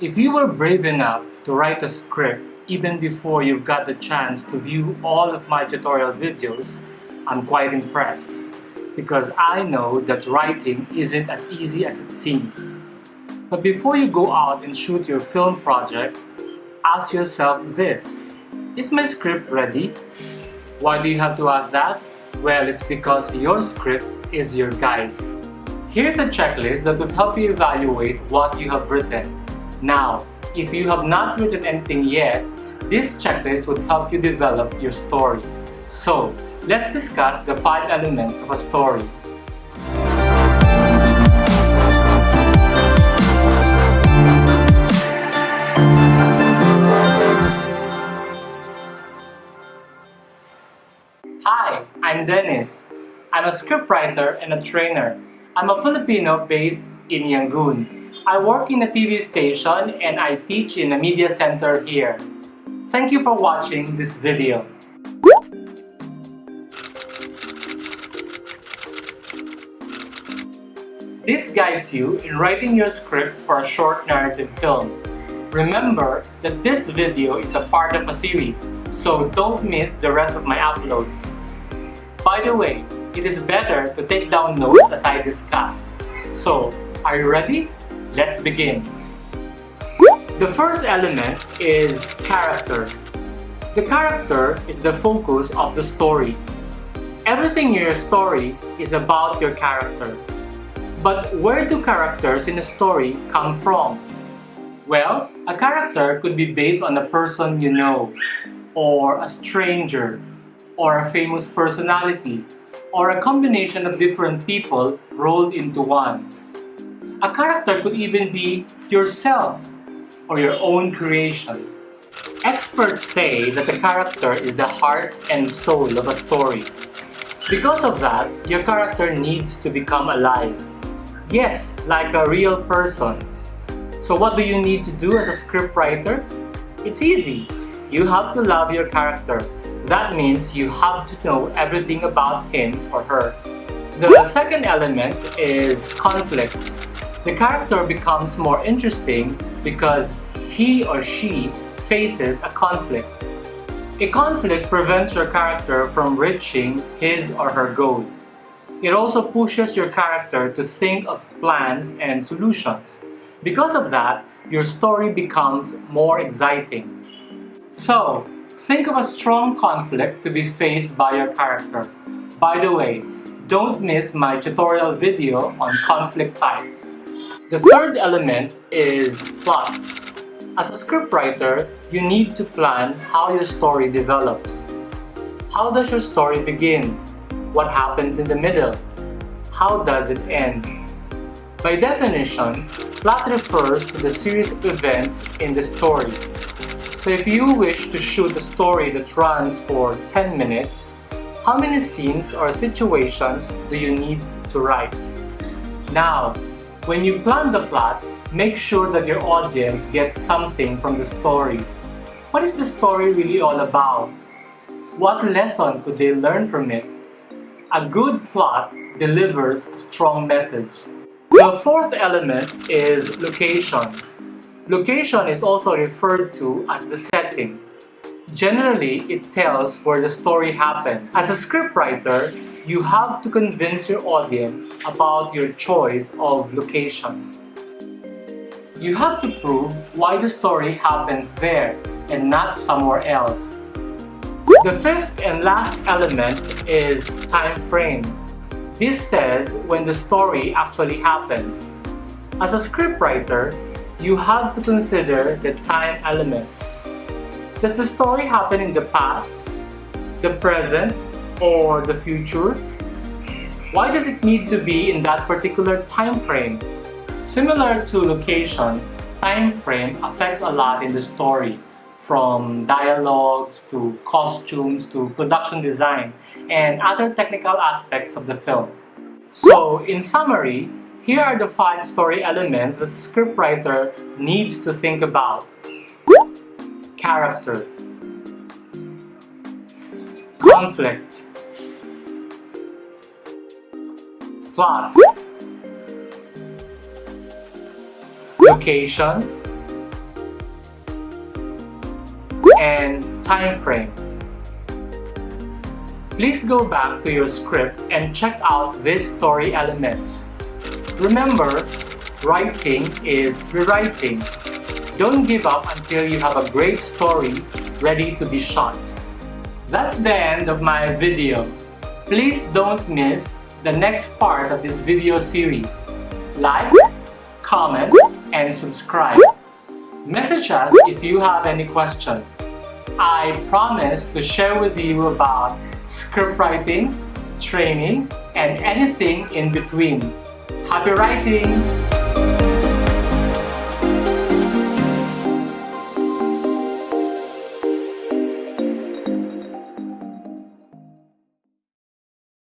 If you were brave enough to write a script even before you've got the chance to view all of my tutorial videos, I'm quite impressed because I know that writing isn't as easy as it seems. But before you go out and shoot your film project, ask yourself this: is my script ready? Why do you have to ask that? Well, it's because your script is your guide. Here's a checklist that would help you evaluate what you have written. Now, if you have not written anything yet, this checklist would help you develop your story. So, let's discuss the 5 elements of a story. Hi, I'm Dennis. I'm a scriptwriter and a trainer. I'm a Filipino based in Yangon. I work in a TV station and I teach in a media center here. Thank you for watching this video. This guides you in writing your script for a short narrative film. Remember that this video is a part of a series, so don't miss the rest of my uploads. By the way, it is better to take down notes as I discuss. So, are you ready? Let's begin. The first element is character. The character is the focus of the story. Everything in your story is about your character. But where do characters in a story come from? Well, a character could be based on a person you know, or a stranger, or a famous personality, or a combination of different people rolled into one. A character could even be yourself, or your own creation. Experts say that a character is the heart and soul of a story. Because of that, your character needs to become alive. Yes, like a real person. So what do you need to do as a scriptwriter? It's easy. You have to love your character. That means you have to know everything about him or her. The second element is conflict. The character becomes more interesting because he or she faces a conflict. A conflict prevents your character from reaching his or her goal. It also pushes your character to think of plans and solutions. Because of that, your story becomes more exciting. So, think of a strong conflict to be faced by your character. By the way, don't miss my tutorial video on conflict types. The third element is plot. As a scriptwriter, you need to plan how your story develops. How does your story begin? What happens in the middle? How does it end? By definition, plot refers to the series of events in the story. So if you wish to shoot a story that runs for 10 minutes, how many scenes or situations do you need to write? Now, when you plan the plot, make sure that your audience gets something from the story. What is the story really all about? What lesson could they learn from it? A good plot delivers a strong message. The fourth element is location. Location is also referred to as the setting. Generally, it tells where the story happens. As a scriptwriter, you have to convince your audience about your choice of location. You have to prove why the story happens there and not somewhere else. The fifth and last element is time frame. This says when the story actually happens. As a scriptwriter, you have to consider the time element. Does the story happen in the past, the present, or the future? Why does it need to be in that particular time frame? Similar to location, time frame affects a lot in the story, from dialogues to costumes to production design and other technical aspects of the film. So, in summary, here are the 5 story elements the scriptwriter needs to think about. Character, conflict, plot, location, and time frame. Please go back to your script and check out these story elements. Remember, writing is rewriting. Don't give up until you have a great story ready to be shot. That's the end of my video. Please don't miss the next part of this video series. Like, comment, and subscribe. Message us if you have any question. I promise to share with you about script writing, training, and anything in between. Happy writing!